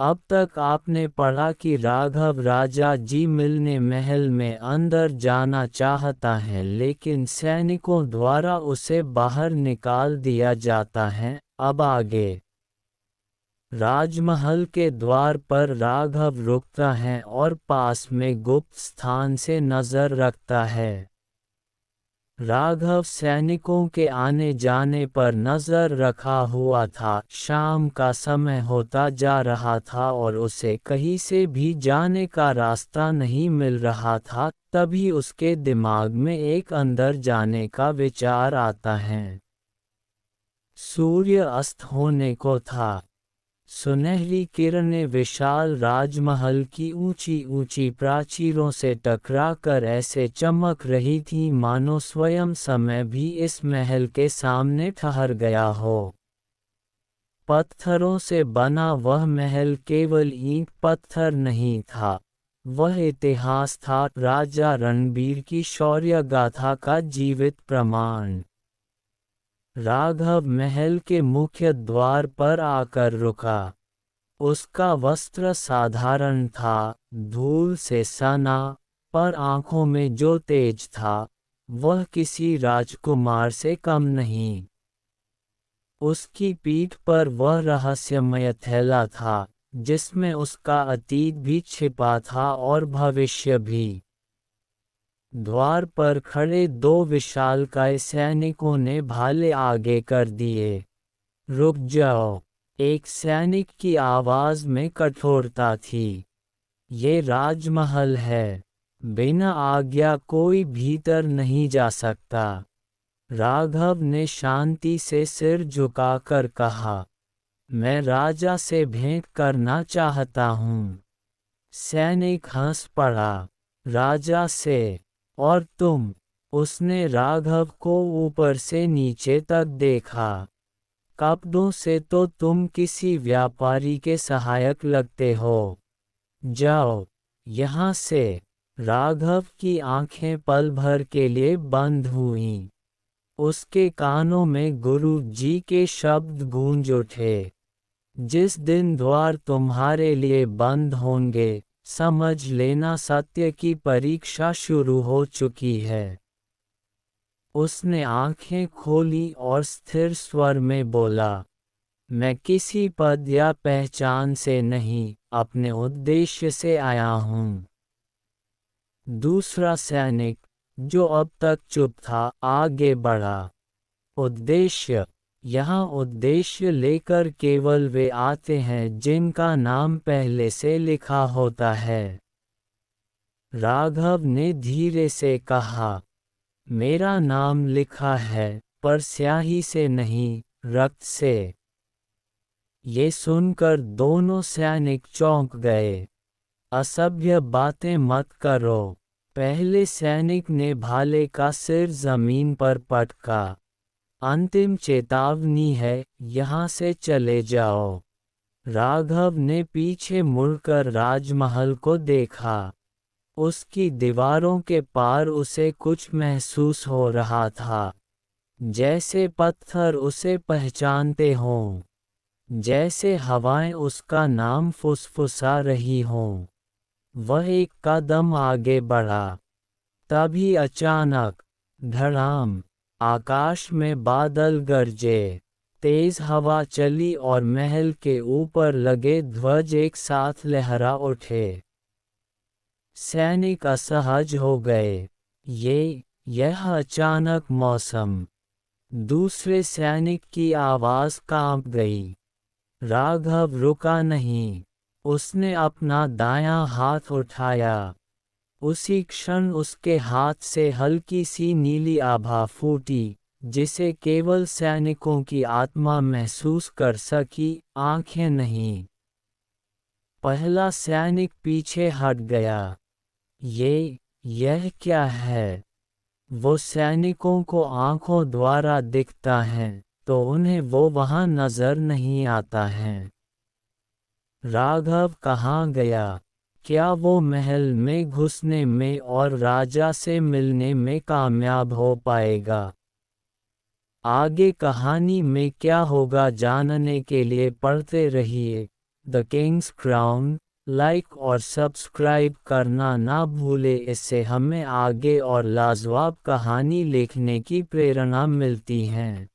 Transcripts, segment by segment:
अब तक आपने पढ़ा कि राघव राजा जी मिलने महल में अंदर जाना चाहता है, लेकिन सैनिकों द्वारा उसे बाहर निकाल दिया जाता है। अब आगे राजमहल के द्वार पर राघव रुकता है और पास में गुप्त स्थान से नजर रखता है। राघव सैनिकों के आने जाने पर नजर रखा हुआ था। शाम का समय होता जा रहा था और उसे कहीं से भी जाने का रास्ता नहीं मिल रहा था। तभी उसके दिमाग में एक अंदर जाने का विचार आता है। सूर्य अस्त होने को था। सुनहरी किरणें विशाल राजमहल की ऊंची ऊंची प्राचीरों से टकराकर ऐसे चमक रही थी मानो स्वयं समय भी इस महल के सामने ठहर गया हो। पत्थरों से बना वह महल केवल ईंट पत्थर नहीं था, वह इतिहास था, राजा रणबीर की शौर्य गाथा का जीवित प्रमाण। राघव महल के मुख्य द्वार पर आकर रुका। उसका वस्त्र साधारण था, धूल से सना, पर आंखों में जो तेज था वह किसी राजकुमार से कम नहीं। उसकी पीठ पर वह रहस्यमय थैला था जिसमें उसका अतीत भी छिपा था और भविष्य भी। द्वार पर खड़े दो विशालकाय सैनिकों ने भाले आगे कर दिए। रुक जाओ, एक सैनिक की आवाज में कठोरता थी। ये राजमहल है, बिना आज्ञा कोई भीतर नहीं जा सकता। राघव ने शांति से सिर झुकाकर कहा, मैं राजा से भेंट करना चाहता हूँ। सैनिक हंस पड़ा, राजा से? और तुम? उसने राघव को ऊपर से नीचे तक देखा। कपड़ों से तो तुम किसी व्यापारी के सहायक लगते हो। जाओ यहाँ से। राघव की आंखें पल भर के लिए बंद हुईं। उसके कानों में गुरु जी के शब्द गूंज उठे, जिस दिन द्वार तुम्हारे लिए बंद होंगे, समझ लेना सत्य की परीक्षा शुरू हो चुकी है। उसने आंखें खोली और स्थिर स्वर में बोला, मैं किसी पद या पहचान से नहीं, अपने उद्देश्य से आया हूँ। दूसरा सैनिक, जो अब तक चुप था, आगे बढ़ा। उद्देश्य? यहाँ उद्देश्य लेकर केवल वे आते हैं जिनका नाम पहले से लिखा होता है। राघव ने धीरे से कहा, मेरा नाम लिखा है, पर स्याही से नहीं, रक्त से। ये सुनकर दोनों सैनिक चौंक गए। असभ्य बातें मत करो। पहले सैनिक ने भाले का सिर जमीन पर पटका। अंतिम चेतावनी है, यहाँ से चले जाओ। राघव ने पीछे मुड़कर राजमहल को देखा। उसकी दीवारों के पार उसे कुछ महसूस हो रहा था, जैसे पत्थर उसे पहचानते हों, जैसे हवाएं उसका नाम फुसफुसा रही हों। वह एक कदम आगे बढ़ा। तभी अचानक धड़ाम, आकाश में बादल गरजे, तेज हवा चली और महल के ऊपर लगे ध्वज एक साथ लहरा उठे। सैनिक असहज हो गए। यह अचानक मौसम। दूसरे सैनिक की आवाज कांप गई। राघव रुका नहीं। उसने अपना दायां हाथ उठाया। उसी क्षण उसके हाथ से हल्की सी नीली आभा फूटी, जिसे केवल सैनिकों की आत्मा महसूस कर सकी, आंखें नहीं। पहला सैनिक पीछे हट गया। यह क्या है? वो सैनिकों को आंखों द्वारा दिखता है, तो उन्हें वो वहां नजर नहीं आता है। राघव कहाँ गया? क्या वो महल में घुसने में और राजा से मिलने में कामयाब हो पाएगा? आगे कहानी में क्या होगा जानने के लिए पढ़ते रहिए द किंग्स क्राउन। लाइक और सब्सक्राइब करना ना भूले, इससे हमें आगे और लाजवाब कहानी लिखने की प्रेरणा मिलती है।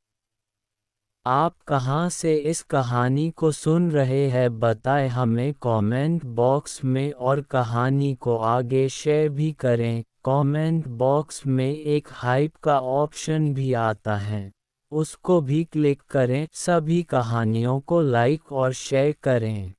आप कहां से इस कहानी को सुन रहे हैं बताएं हमें कमेंट बॉक्स में, और कहानी को आगे शेयर भी करें। कमेंट बॉक्स में एक हाइप का ऑप्शन भी आता है, उसको भी क्लिक करें। सभी कहानियों को लाइक और शेयर करें।